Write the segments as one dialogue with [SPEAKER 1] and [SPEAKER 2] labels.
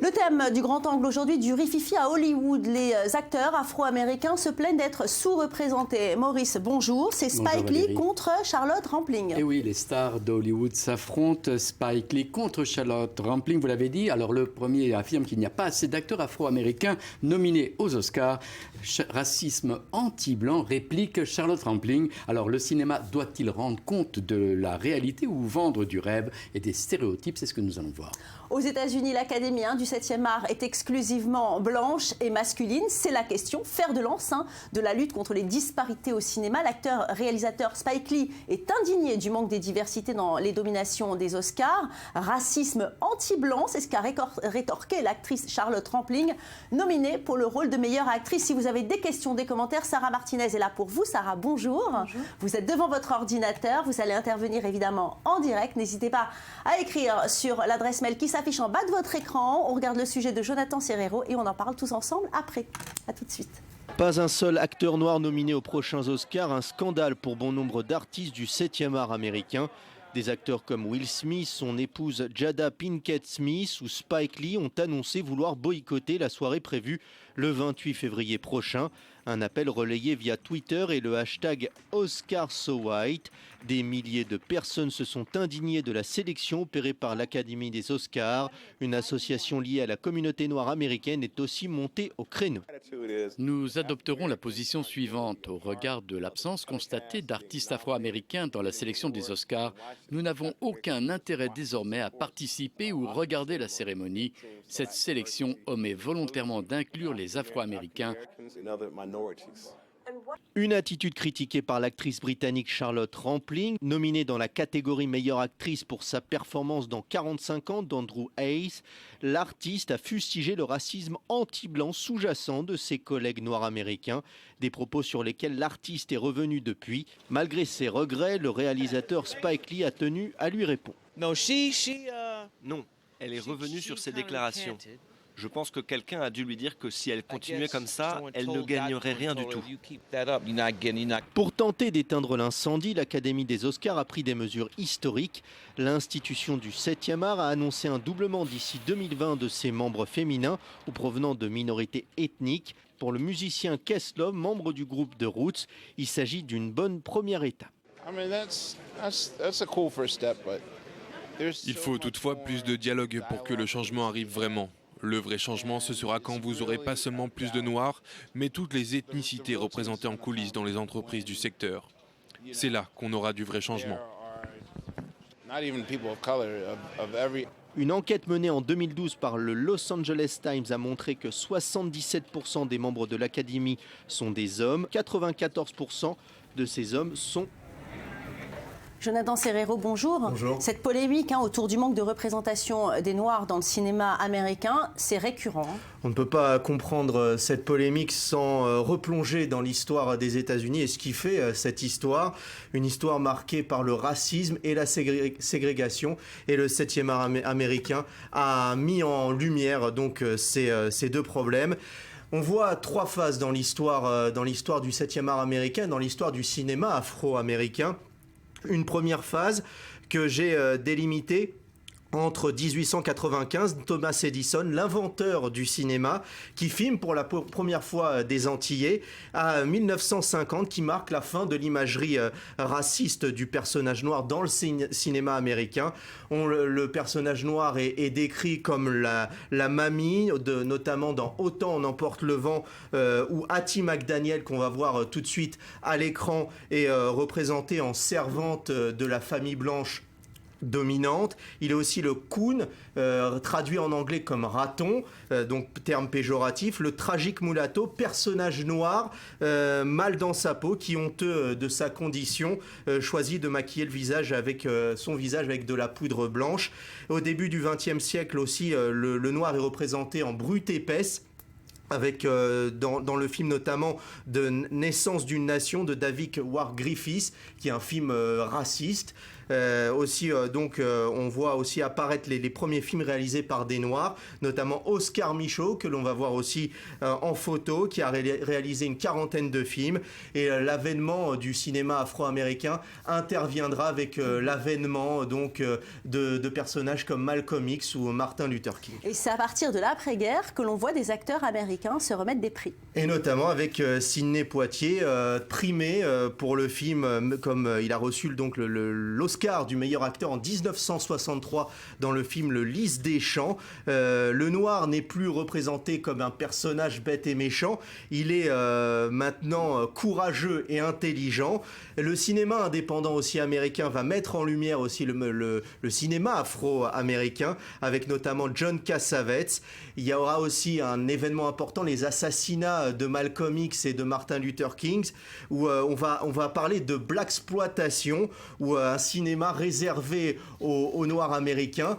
[SPEAKER 1] Le thème du grand angle aujourd'hui, du rififi à Hollywood. Les acteurs afro-américains se plaignent d'être sous-représentés. Maurice, bonjour. C'est Spike Lee contre Charlotte Rampling.
[SPEAKER 2] Et oui, les stars d'Hollywood s'affrontent. Spike Lee contre Charlotte Rampling, vous l'avez dit. Alors le premier affirme qu'il n'y a pas assez d'acteurs afro-américains nominés aux Oscars. Racisme anti-blanc, réplique Charlotte Rampling. Alors le cinéma doit-il rendre compte de la réalité ou vendre du rêve et des stéréotypes? C'est ce que nous allons voir.
[SPEAKER 1] Aux États-Unis, l'Académie du 7e art est exclusivement blanche et masculine. C'est la question, fer de lance de la lutte contre les disparités au cinéma. L'acteur-réalisateur Spike Lee est indigné du manque des diversités dans les dominations des Oscars. Racisme anti-blanc, c'est ce qu'a rétorqué l'actrice Charlotte Rampling, nominée pour le rôle de meilleure actrice. Si vous avez des questions, des commentaires, Sarah Martinez est là pour vous. Sarah, bonjour.
[SPEAKER 3] Bonjour.
[SPEAKER 1] Vous êtes devant votre ordinateur. Vous allez intervenir évidemment en direct. N'hésitez pas à écrire sur l'adresse mail qui s'affiche en bas de votre écran. On regarde le sujet de Jonathan Serrero et on en parle tous ensemble après. A tout de suite.
[SPEAKER 4] Pas un seul acteur noir nominé aux prochains Oscars, un scandale pour bon nombre d'artistes du 7e art américain. Des acteurs comme Will Smith, son épouse Jada Pinkett Smith ou Spike Lee ont annoncé vouloir boycotter la soirée prévue le 28 février prochain. Un appel relayé via Twitter et le hashtag #OscarsSoWhite. Des milliers de personnes se sont indignées de la sélection opérée par l'Académie des Oscars. Une association liée à la communauté noire américaine est aussi montée au créneau.
[SPEAKER 2] Nous adopterons la position suivante. Au regard de l'absence constatée d'artistes afro-américains dans la sélection des Oscars, nous n'avons aucun intérêt désormais à participer ou regarder la cérémonie. Cette sélection omet volontairement d'inclure les afro-américains.
[SPEAKER 4] Une attitude critiquée par l'actrice britannique Charlotte Rampling, nominée dans la catégorie meilleure actrice pour sa performance dans 45 ans d'Andrew Hayes. L'artiste a fustigé le racisme anti-blanc sous-jacent de ses collègues noirs américains, des propos sur lesquels l'artiste est revenu depuis. Malgré ses regrets, le réalisateur Spike Lee a tenu à lui répondre.
[SPEAKER 5] Non, elle est revenue sur ses déclarations. Je pense que quelqu'un a dû lui dire que si elle continuait comme ça, elle ne gagnerait rien du tout.
[SPEAKER 4] Pour tenter d'éteindre l'incendie, l'Académie des Oscars a pris des mesures historiques. L'institution du 7e art a annoncé un doublement d'ici 2020 de ses membres féminins ou provenant de minorités ethniques. Pour le musicien Questlove, membre du groupe The Roots, il s'agit d'une bonne première étape.
[SPEAKER 6] Il faut toutefois plus de dialogue pour que le changement arrive vraiment. Le vrai changement, ce sera quand vous aurez pas seulement plus de noirs, mais toutes les ethnicités représentées en coulisses dans les entreprises du secteur. C'est là qu'on aura du vrai changement.
[SPEAKER 4] Une enquête menée en 2012 par le Los Angeles Times a montré que 77% des membres de l'Académie sont des hommes. 94% de ces hommes sont...
[SPEAKER 1] Jonathan Serrero, bonjour.
[SPEAKER 7] Bonjour.
[SPEAKER 1] Cette polémique autour du manque de représentation des Noirs dans le cinéma américain, c'est récurrent.
[SPEAKER 7] On ne peut pas comprendre cette polémique sans replonger dans l'histoire des États-Unis et ce qui fait cette histoire. Une histoire marquée par le racisme et la ségrégation. Et le 7e art américain a mis en lumière donc ces deux problèmes. On voit trois phases dans l'histoire du 7e art américain, dans l'histoire du cinéma afro-américain. Une première phase que j'ai délimitée entre 1895, Thomas Edison, l'inventeur du cinéma, qui filme pour la première fois des Antillais, à 1950, qui marque la fin de l'imagerie raciste du personnage noir dans le cinéma américain. Le personnage noir est décrit comme la mamie, notamment dans Autant en emporte le vent, où Hattie McDaniel, qu'on va voir tout de suite à l'écran, est représentée en servante de la famille blanche dominante. Il est aussi le coon, traduit en anglais comme raton, donc terme péjoratif. Le tragique mulatto, personnage noir, mal dans sa peau, qui honteux de sa condition, choisit de maquiller le visage avec son visage avec de la poudre blanche. Au début du XXe siècle aussi, le noir est représenté en brute épaisse, avec dans le film notamment de Naissance d'une nation de David Ward Griffiths, qui est un film raciste. On voit aussi apparaître les premiers films réalisés par des Noirs, notamment Oscar Micheaux, que l'on va voir aussi en photo, qui a réalisé une quarantaine de films. Et l'avènement du cinéma afro-américain interviendra avec l'avènement de personnages comme Malcolm X ou Martin Luther King.
[SPEAKER 1] Et c'est à partir de l'après-guerre que l'on voit des acteurs américains se remettre des prix.
[SPEAKER 7] Et notamment avec Sidney Poitier, primé pour le film, comme il a reçu l'Oscar du meilleur acteur en 1963 dans le film Le Lys des Champs. Le noir n'est plus représenté comme un personnage bête et méchant, il est maintenant courageux et intelligent. Le cinéma indépendant aussi américain va mettre en lumière aussi le cinéma afro-américain, avec notamment John Cassavetes. Il y aura aussi un événement important, les assassinats de Malcolm X et de Martin Luther King, où on va parler de blaxploitation, ou un cinéma réservé aux Noirs américains.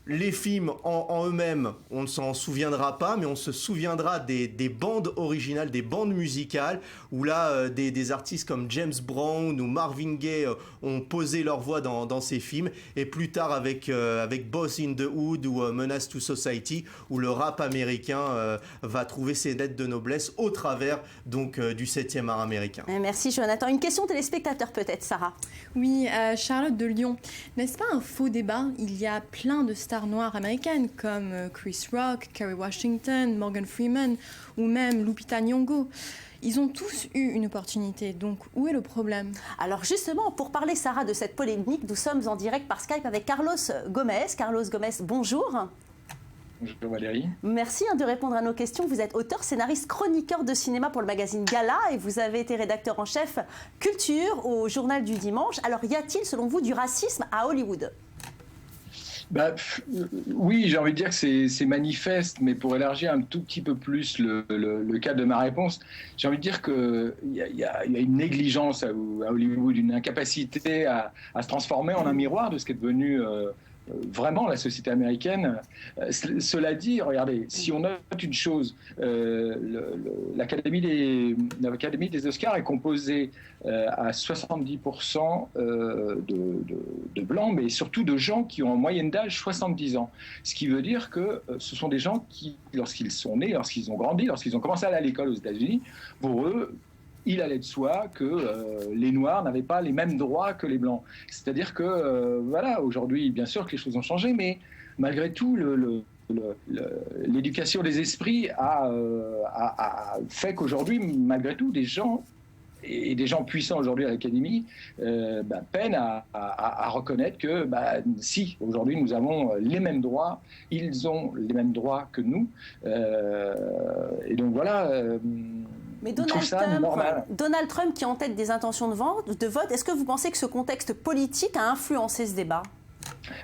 [SPEAKER 7] Les films en eux-mêmes, on ne s'en souviendra pas, mais on se souviendra des bandes originales, des bandes musicales, où là, des artistes comme James Brown ou Marvin Gaye ont posé leur voix dans ces films. Et plus tard, avec Boys in the Hood ou Menace to Society, où le rap américain va trouver ses lettres de noblesse au travers du 7e art américain.
[SPEAKER 1] Merci Jonathan. Une question téléspectateur peut-être, Sarah.
[SPEAKER 3] Oui, Charlotte de Lyon. N'est-ce pas un faux débat? Il y a plein de stars noires américaines comme Chris Rock, Kerry Washington, Morgan Freeman ou même Lupita Nyong'o. Ils ont tous eu une opportunité, donc où est le problème?
[SPEAKER 1] Alors justement, pour parler, Sarah, de cette polémique, nous sommes en direct par Skype avec Carlos Gomez. Carlos Gomez, bonjour.
[SPEAKER 8] Bonjour Valérie.
[SPEAKER 1] Merci de répondre à nos questions. Vous êtes auteur, scénariste, chroniqueur de cinéma pour le magazine Gala et vous avez été rédacteur en chef culture au Journal du Dimanche. Alors y a-t-il, selon vous, du racisme à Hollywood?
[SPEAKER 8] Oui, j'ai envie de dire que c'est manifeste, mais pour élargir un tout petit peu plus le cadre de ma réponse, j'ai envie de dire qu'il y a une négligence à Hollywood, une incapacité à se transformer en un miroir de ce qui est devenu vraiment la société américaine. Cela dit, regardez, si on note une chose, l'Académie des Oscars est composée à 70% de blancs, mais surtout de gens qui ont en moyenne d'âge 70 ans. Ce qui veut dire que ce sont des gens qui, lorsqu'ils sont nés, lorsqu'ils ont grandi, lorsqu'ils ont commencé à aller à l'école aux États-Unis, pour eux, il allait de soi que les Noirs n'avaient pas les mêmes droits que les Blancs. C'est-à-dire que, voilà, aujourd'hui, bien sûr que les choses ont changé, mais malgré tout, l'éducation des esprits a fait qu'aujourd'hui, malgré tout, des gens puissants aujourd'hui à l'Académie peinent à reconnaître que si, aujourd'hui, nous avons les mêmes droits, ils ont les mêmes droits que nous. Et donc, voilà...
[SPEAKER 1] Mais Donald Trump qui est en tête des intentions de vote, est-ce que vous pensez que ce contexte politique a influencé ce débat?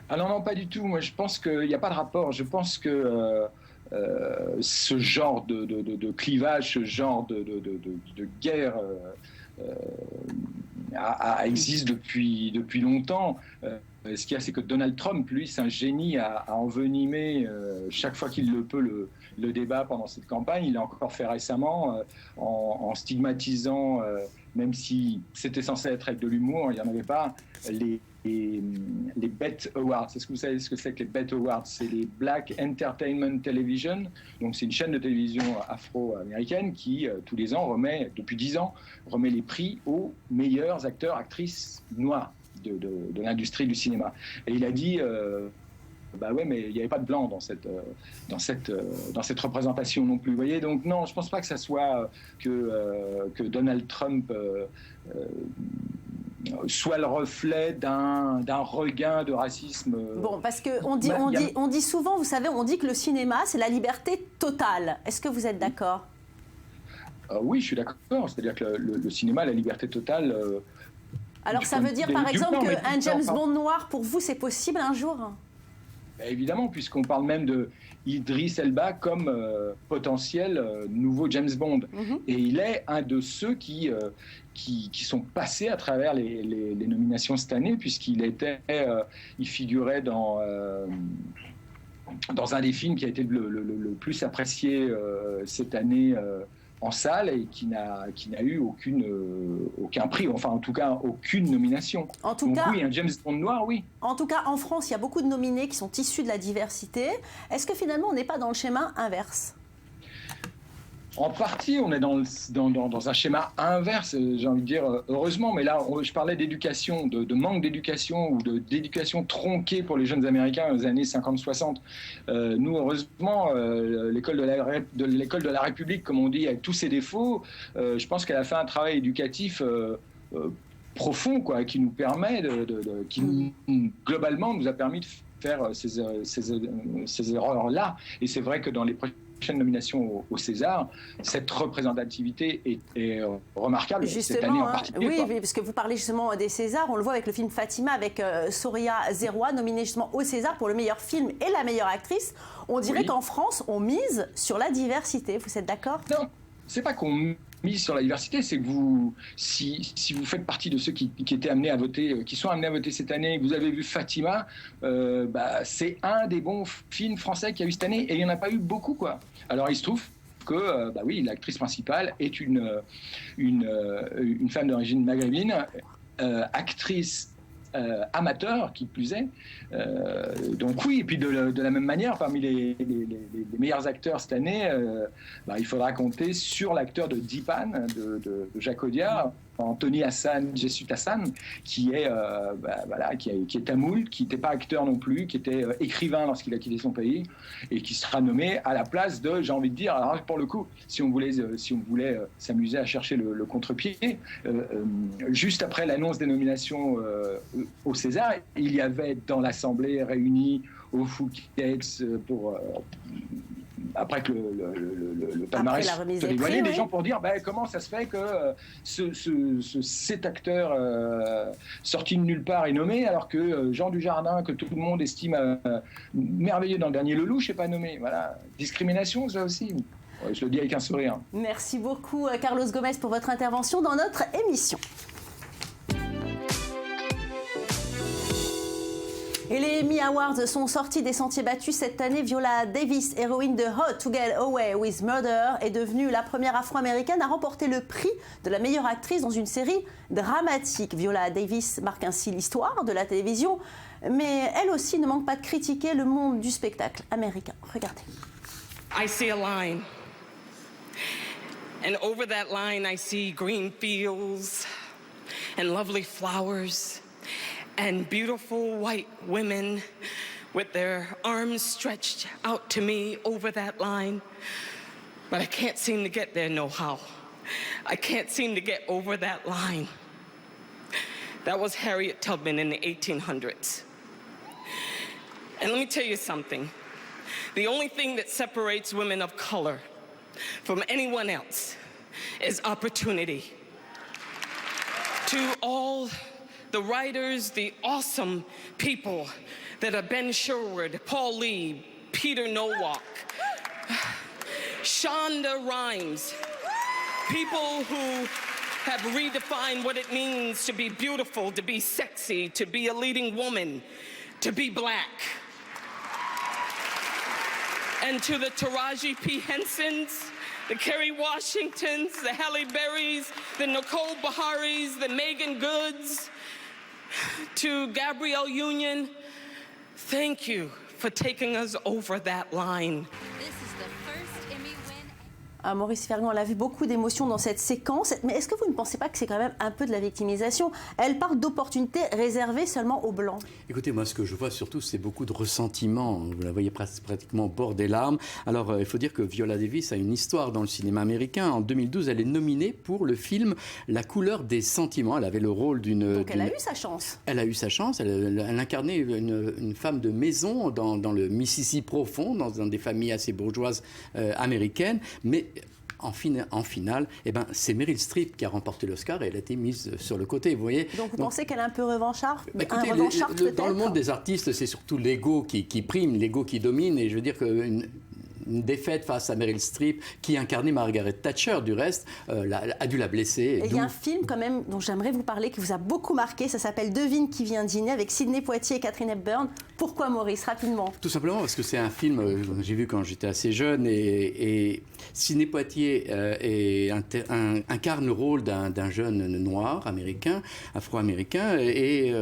[SPEAKER 8] Ah non, pas du tout. Moi, je pense qu'il n'y a pas de rapport. Je pense que ce genre de clivage, ce genre de guerre existe depuis longtemps. Ce qu'il y a, c'est que Donald Trump, lui, c'est un génie à envenimer chaque fois qu'il le peut le débat pendant cette campagne. Il l'a encore fait récemment en stigmatisant, même si c'était censé être avec de l'humour, il n'y en avait pas, les BET Awards. Est-ce que vous savez ce que c'est que les BET Awards? C'est les Black Entertainment Television. Donc c'est une chaîne de télévision afro-américaine qui, tous les ans, depuis 10 ans, remet les prix aux meilleurs acteurs, actrices noirs de l'industrie du cinéma. Et il a dit... ouais, mais il n'y avait pas de blanc dans cette représentation non plus. Vous voyez, donc non, je ne pense pas que ça soit que Donald Trump soit le reflet d'un regain de racisme.
[SPEAKER 1] Bon, parce qu'on dit souvent, vous savez, on dit que le cinéma, c'est la liberté totale. Est-ce que vous êtes d'accord?
[SPEAKER 8] Oui, je suis d'accord. C'est-à-dire que le cinéma, la liberté totale...
[SPEAKER 1] Alors ça veut dire, par exemple, qu'un James Bond noir, pour vous, c'est possible un jour?
[SPEAKER 8] Évidemment, puisqu'on parle même de Idris Elba comme potentiel nouveau James Bond. Et il est un de ceux qui sont passés à travers les nominations cette année, puisqu'il il figurait dans un des films qui a été le plus apprécié cette année en salle et qui n'a eu aucun prix, enfin en tout cas aucune nomination.
[SPEAKER 1] En tout cas,
[SPEAKER 8] oui, un James Bond noir, oui.
[SPEAKER 1] En tout cas, en France, il y a beaucoup de nominés qui sont issus de la diversité. Est-ce que finalement, on n'est pas dans le schéma inverse ?
[SPEAKER 8] En partie, on est dans un schéma inverse, j'ai envie de dire, heureusement, mais là, je parlais d'éducation, de manque d'éducation ou d'éducation tronquée pour les jeunes Américains aux années 50-60. Nous, heureusement, l'école de la République, comme on dit, avec tous ses défauts, je pense qu'elle a fait un travail éducatif profond, quoi, qui nous permet, globalement, nous a permis de faire ces erreurs-là. Et c'est vrai que dans les prochaines nomination au César, cette représentativité est remarquable
[SPEAKER 1] justement,
[SPEAKER 8] cette année en particulier.
[SPEAKER 1] Oui, parce que vous parlez justement des Césars, on le voit avec le film Fatima, avec Soria Zeroua, nominée justement au César pour le meilleur film et la meilleure actrice. On dirait qu'en France, on mise sur la diversité. Vous êtes d'accord ?
[SPEAKER 8] Non, c'est pas qu'on mise sur la diversité, c'est que vous, si vous faites partie de ceux qui étaient amenés à voter, qui sont amenés à voter cette année, que vous avez vu Fatima, c'est un des bons films français qu'il y a eu cette année, et il n'y en a pas eu beaucoup, quoi. Alors il se trouve que, oui, l'actrice principale est une femme d'origine maghrébine, actrice amateur, qui plus est. Donc oui, et puis de la même manière, parmi les meilleurs acteurs cette année, il faudra compter sur l'acteur de Dipan, de Jacques Audiard, Anthony Hassan, Jesut Hassan, qui est tamoul, qui n'était pas acteur non plus, qui était écrivain lorsqu'il a quitté son pays, et qui sera nommé à la place de, j'ai envie de dire, alors pour le coup, si on voulait s'amuser à chercher le contre-pied, juste après l'annonce des nominations au César, il y avait dans l'Assemblée réunie au Fouquet's pour après que le palmarès se dévoilait, des gens pour dire comment ça se fait que cet acteur sorti de nulle part est nommé, alors que Jean Dujardin, que tout le monde estime merveilleux dans le dernier Lelouch, n'est pas nommé. Voilà, discrimination, ça aussi. Je le dis avec un sourire.
[SPEAKER 1] Merci beaucoup, Carlos Gomez, pour votre intervention dans notre émission. Et les Emmy Awards sont sortis des sentiers battus cette année. Viola Davis, héroïne de How to Get Away with Murder, est devenue la première afro-américaine à remporter le prix de la meilleure actrice dans une série dramatique. Viola Davis marque ainsi l'histoire de la télévision, mais elle aussi ne manque pas de critiquer le monde du spectacle américain. Regardez.
[SPEAKER 9] I see a line, and over that line I see green fields and lovely flowers and beautiful white women with their arms stretched out to me over that line. But I can't seem to get there no how. I can't seem to get over that line. That was Harriet Tubman in the 1800s. And let me tell you something. The only thing that separates women of color from anyone else is opportunity. To all the writers, the awesome people that are Ben Sherwood, Paul Lee, Peter Nowak, Shonda Rhimes, people who have redefined what it means to be beautiful, to be sexy, to be a leading woman, to be black. And to the Taraji P. Hensons, the Kerry Washingtons, the Halle Berrys, the Nicole Beharies, the Megan Goods, to Gabrielle Union, thank you for taking us over that line.
[SPEAKER 1] Maurice Fergon, elle a vu beaucoup d'émotions dans cette séquence, mais est-ce que vous ne pensez pas que c'est quand même un peu de la victimisation ? Elle parle d'opportunités réservées seulement aux Blancs.
[SPEAKER 2] Écoutez, moi ce que je vois surtout, c'est beaucoup de ressentiment. Vous la voyez pratiquement au bord des larmes. Alors il faut dire que Viola Davis a une histoire dans le cinéma américain. En 2012, elle est nominée pour le film La couleur des sentiments. Elle avait le rôle d'une...
[SPEAKER 1] Donc elle a eu sa chance.
[SPEAKER 2] Elle a eu sa chance. Elle incarnait une femme de maison dans le Mississippi profond, dans des familles assez bourgeoises américaines. Mais en finale, c'est Meryl Streep qui a remporté l'Oscar et elle a été mise sur le côté, vous voyez.
[SPEAKER 1] Donc vous pensez qu'elle est un peu revancharde,
[SPEAKER 2] dans le monde des artistes, c'est surtout l'ego qui prime, l'ego qui domine, et je veux dire que défaite face à Meryl Streep, qui incarnait Margaret Thatcher, du reste, a dû la blesser.
[SPEAKER 1] Et il y a un film quand même dont j'aimerais vous parler, qui vous a beaucoup marqué, ça s'appelle Devine qui vient dîner, avec Sidney Poitier et Katharine Hepburn. Pourquoi, Maurice, rapidement?
[SPEAKER 2] Tout simplement parce que c'est un film que j'ai vu quand j'étais assez jeune, et Sidney Poitier incarne le rôle d'un jeune noir américain, afro-américain, et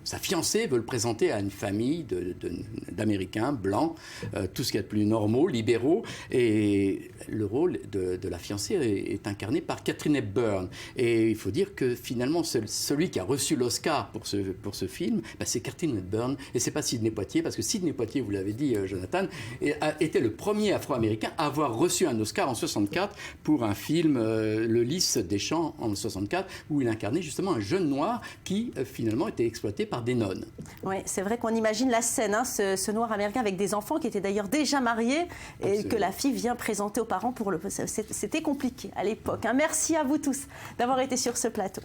[SPEAKER 2] sa fiancée veut le présenter à une famille d'Américains blancs, tout ce qu'il y a de plus normaux, libéraux, et le rôle de la fiancée est incarné par Katharine Hepburn. Et il faut dire que finalement, celui qui a reçu l'Oscar pour ce film, c'est Katharine Hepburn, et c'est pas Sidney Poitier, parce que Sidney Poitier, vous l'avez dit, Jonathan, a été le premier afro-américain à avoir reçu un Oscar en 64 pour un film, Le Lys des Champs, en 64, où il incarnait justement un jeune noir qui finalement était exploité par des nonnes.
[SPEAKER 1] Oui, c'est vrai qu'on imagine la scène, ce noir américain avec des enfants qui étaient d'ailleurs déjà mariés et que la fille vient présenter aux parents pour le... C'était compliqué à l'époque. Merci à vous tous d'avoir été sur ce plateau.